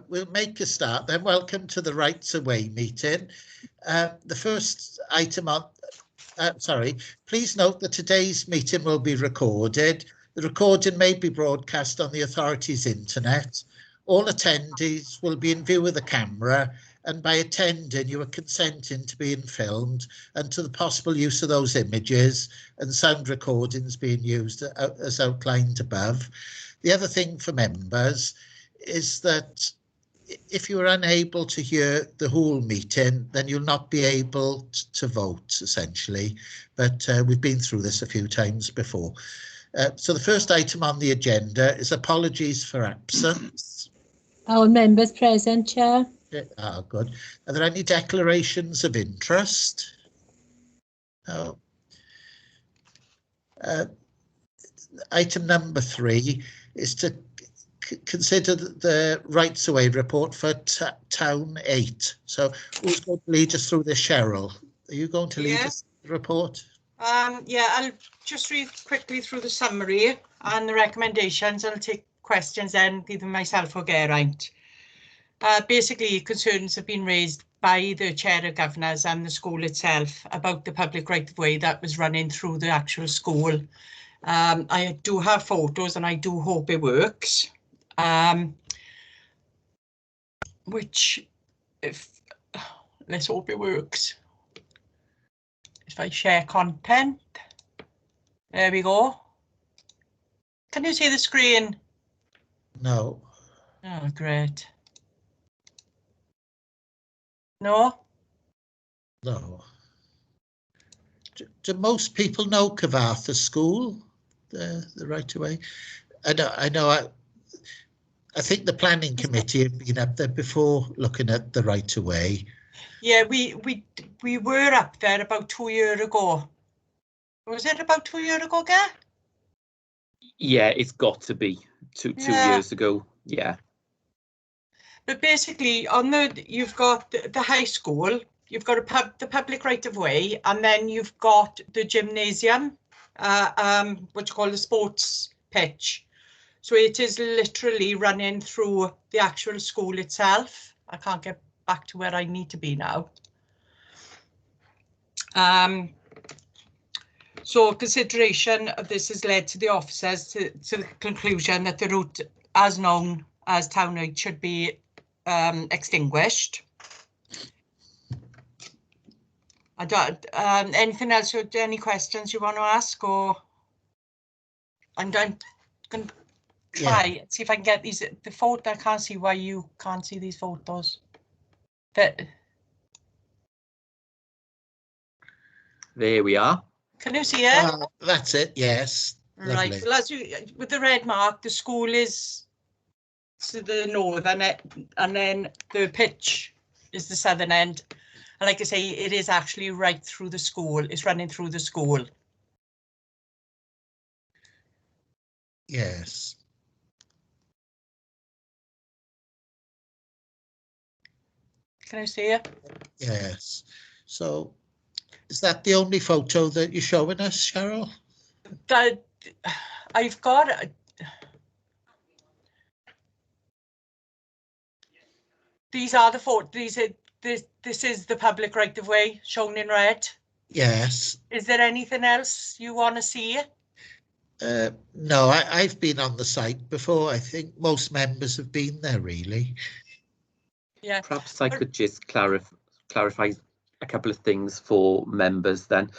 we'll make a start then. Welcome to the Rights Away meeting. The first item on, please note that today's meeting will be recorded. The recording may be broadcast on the authority's internet. All attendees will be in view of the camera, and by attending you are consenting to being filmed and to the possible use of those images and sound recordings being used as outlined above. The other thing for members is that if you are unable to hear the whole meeting, then you'll not be able to vote, essentially. But we've been through this a few times before. So the first item on the agenda is apologies for absence. All members present, Chair. Good. Are there any declarations of interest? No. Item number 3 is to consider the Rights Away report for Town 8. So who's going to lead us through this, Cheryl? Are you going to lead us through the report? Yeah, I'll just read quickly through the summary and the recommendations. I'll take questions then, either myself or Geraint. Basically, concerns have been raised by the Chair of Governors and the school itself about the public right-of-way that was running through the actual school. I do have photos and I do hope it works. Let's hope it works. If I share content, there we go. Can you see the screen? No. Oh, great. No? No. Do most people know Cyfarthfa School, the right of way? I know. I think the planning committee have been up there before looking at the right of way. Yeah, we were up there about 2 years ago. Was it about 2 years ago, Gar? Yeah, it's got to be two years ago. Yeah. But basically, on you've got the high school, you've got the public right of way, and then you've got the gymnasium, what you call the sports pitch. So it is literally running through the actual school itself. I can't get back to where I need to be now. So consideration of this has led to the officers to the conclusion that the route as known as Town 8 should be extinguished. I don't, anything else, or any questions you want to ask, or I'm going to try and see if I can get these, the photo. I can't see why you can't see these photos. There we are. Can you see it? That's it, yes. Right, Lovely. well, as you, with the red mark, the school is to the northern end, and then the pitch is the southern end. And like I say, it is actually right through the school. It's running through the school. Yes. Can I see it? Yes. So is that the only photo that you're showing us, Cheryl? That I've got. These are the photos. This is the public right of way shown in red. Yes. Is there anything else you want to see? No, I've been on the site before. I think most members have been there, really. Yeah. Perhaps I could just clarify a couple of things for members then.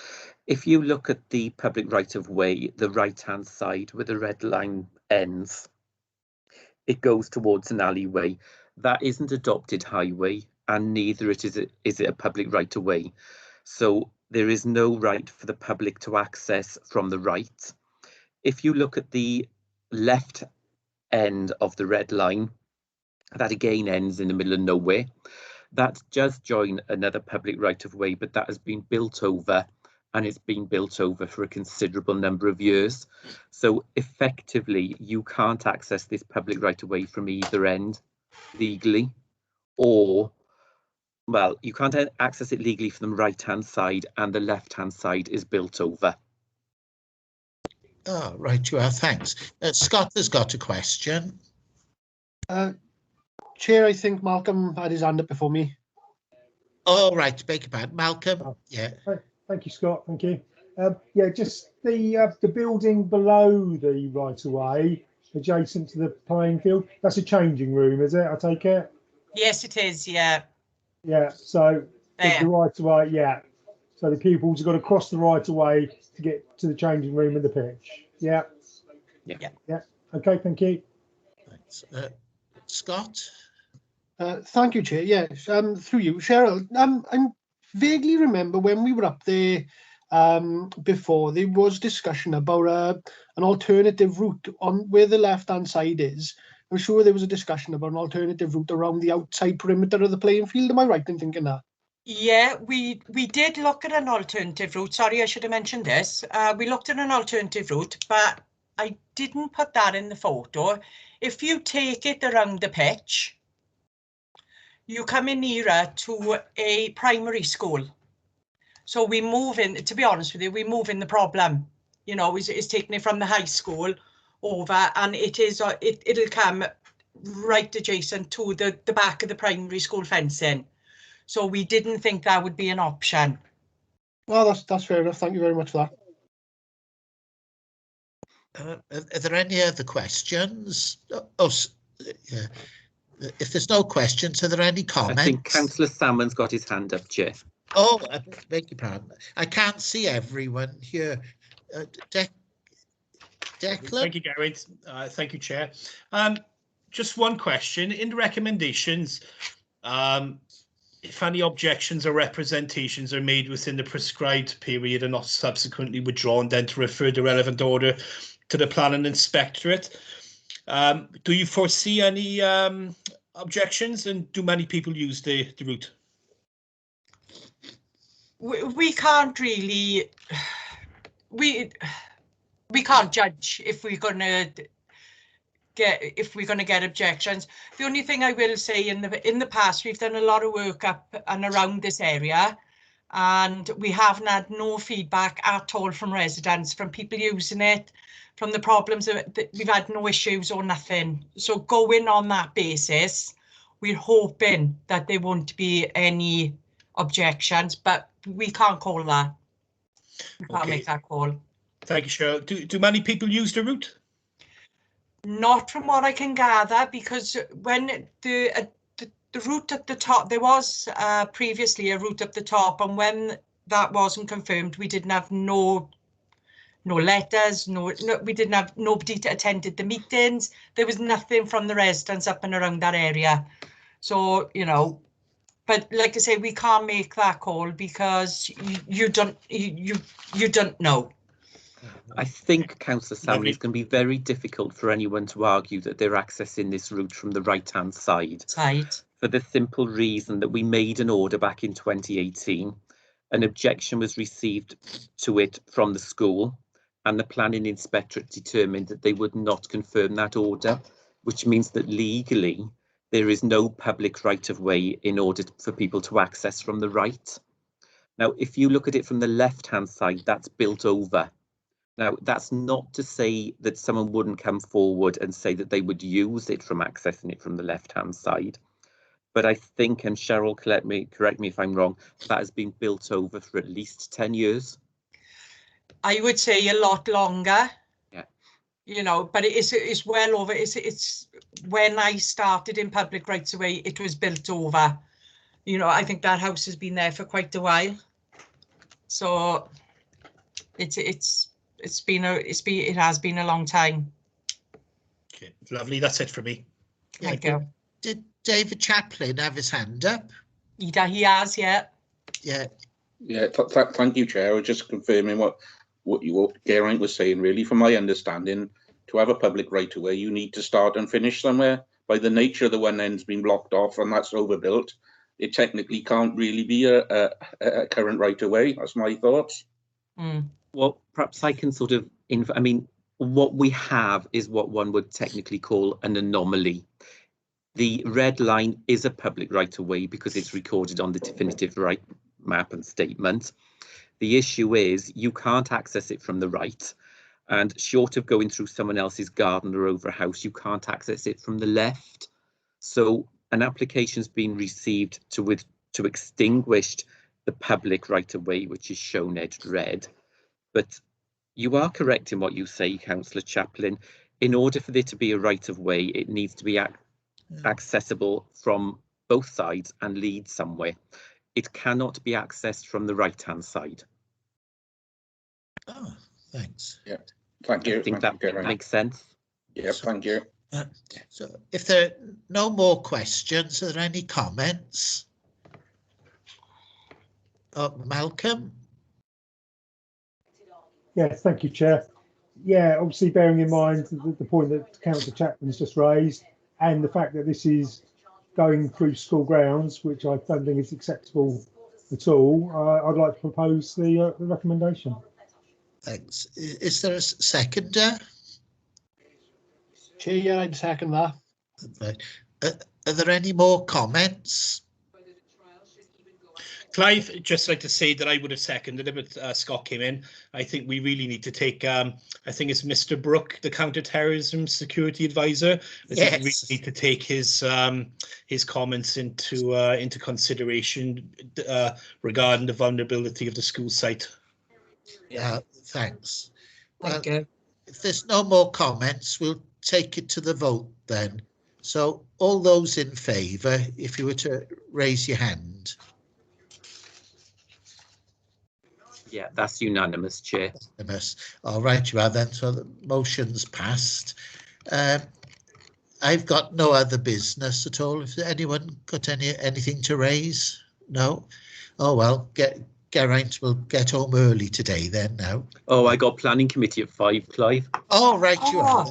If you look at the public right of way, the right hand side where the red line ends, it goes towards an alleyway. That isn't adopted highway, and neither is it a public right of way. So there is no right for the public to access from the right. If you look at the left end of the red line, that again ends in the middle of nowhere. That does join another public right of way, but that has been built over, and it's been built over for a considerable number of years. So effectively, you can't access this public right of way from either end legally, or, well, you can't access it legally from the right hand side, and the left hand side is built over. Oh, right, you are. Thanks. Scott has got a question. Chair, I think Malcolm had his hand up before me. All right, beg your pardon. Malcolm, Oh. yeah. Thank you, Scott. Thank you. Yeah, just the building below the right of way, adjacent to the playing field. That's a changing room, is it? I take it. Yes, it is. Yeah. Yeah. So the There. right of way. Yeah. So the pupils have got to cross the right of way to get to the changing room and the pitch. Yeah. Yeah. Yeah. Okay. Thank you. Thanks. Scott? Thank you, Chair. Yes, through you, Cheryl. I vaguely remember when we were up there before, there was discussion about an alternative route on where the left-hand side is. I'm sure there was a discussion about an alternative route around the outside perimeter of the playing field. Am I right in thinking that? Yeah, we did look at an alternative route. Sorry, I should have mentioned this. We looked at an alternative route, but I didn't put that in the photo. If you take it around the pitch, you come in nearer to a primary school. So we move in, to be honest with you, we move in the problem, you know, is taking it from the high school over, and it'll come right adjacent to the back of the primary school fencing. So we didn't think that would be an option. Well, that's fair enough. Thank you very much for that. Are there any other questions? Yeah. If there's no questions, are there any comments? I think Councillor Salmon's got his hand up, Chair. Oh, I beg your pardon. I can't see everyone here. Declan? Thank you, Gary. Thank you, Chair. Just one question. In the recommendations, if any objections or representations are made within the prescribed period and not subsequently withdrawn, then to refer the relevant order to the Planning Inspectorate. Do you foresee any objections, and do many people use the route? We can't really, we can't judge if we're gonna get objections. The only thing I will say, in the past, we've done a lot of work up and around this area, and we haven't had no feedback at all from residents, from people using it, from the problems that we've had no issues or nothing. So going on that basis, we're hoping that there won't be any objections, but we can't call that. We can't make that call. Thank you, Cheryl. Do many people use the route? Not from what I can gather, because when the route at the top, there was previously a route up the top, and when that wasn't confirmed, we didn't have no letters, we didn't have nobody to attended the meetings. There was nothing from the residents up and around that area. So, you know, but like I say, we can't make that call because you don't know. I think, Councillor Salmon, it's going to be very difficult for anyone to argue that they're accessing this route from the right-hand side. Right. For the simple reason that we made an order back in 2018. An objection was received to it from the school, and the Planning Inspectorate determined that they would not confirm that order, which means that legally there is no public right-of-way in order for people to access from the right. Now, if you look at it from the left-hand side, that's built over. Now, that's not to say that someone wouldn't come forward and say that they would use it from accessing it from the left-hand side. But I think, and Cheryl, correct me if I'm wrong, that has been built over for at least 10 years. I would say a lot longer. Yeah. You know, but it's well over. It's when I started in public rights of way, it was built over. You know, I think that house has been there for quite a while. So it has been a long time. Okay, lovely. That's it for me. Thank you. Did David Chaplin have his hand up? He has, yeah. Yeah. Yeah, thank you, Chair. I was just confirming what Geraint was saying. Really, from my understanding, to have a public right-of-way, you need to start and finish somewhere. By the nature of the one end's been blocked off and that's overbuilt, it technically can't really be a current right-of-way. That's my thoughts. Mm. Well, perhaps I can sort of, I mean, what we have is what one would technically call an anomaly. The red line is a public right-of-way because it's recorded on the definitive right map and statement. The issue is you can't access it from the right, and short of going through someone else's garden or over a house, you can't access it from the left. So an application's been received to extinguish the public right-of-way, which is shown edged red. But you are correct in what you say, Councillor Chaplin. In order for there to be a right-of-way, it needs to be accessible from both sides and lead somewhere. It cannot be accessed from the right-hand side. Oh, thanks. Yeah, thank you. I think Thank you, that Geraint. makes sense. Yeah, thank you. So if there are no more questions, are there any comments? Oh, Malcolm? Yes, thank you, Chair. Yeah, obviously bearing in mind the point that Councillor Chapman's just raised and the fact that this is going through school grounds, which I don't think is acceptable at all, I'd like to propose the recommendation. Thanks. Is there a seconder? Chair, yeah, I'd second that. Right. Are there any more comments? Clive, just like to say that I would have seconded it, but Scott came in. I think we really need to take, I think it's Mr. Brooke, the counter-terrorism security advisor. I think we really need to take his comments into consideration regarding the vulnerability of the school site. Yeah, thanks. Thank you. If there's no more comments, we'll take it to the vote then. So all those in favour, if you were to raise your hand. Yeah, that's unanimous, Chair. All right, you are then. So the motion's passed. I've got no other business at all. If anyone got anything to raise? No? Oh, well, Geraint will get home early today then now. Oh, I got planning committee at 5, Clive. Oh, right, you are.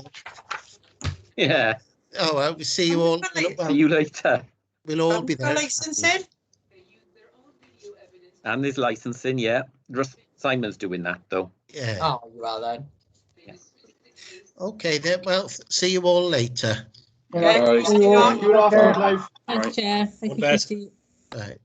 Yeah. Oh, well, we'll see you all. See you later. We'll all be there. Licensing? And there's licensing, yeah. Simon's doing that, though. Yeah. Oh, you are then. Okay, then. Well, see you all later. Okay, Bye. see you on. You're off, Clive. Thanks, Chair. Thank you, best. Christine. Right.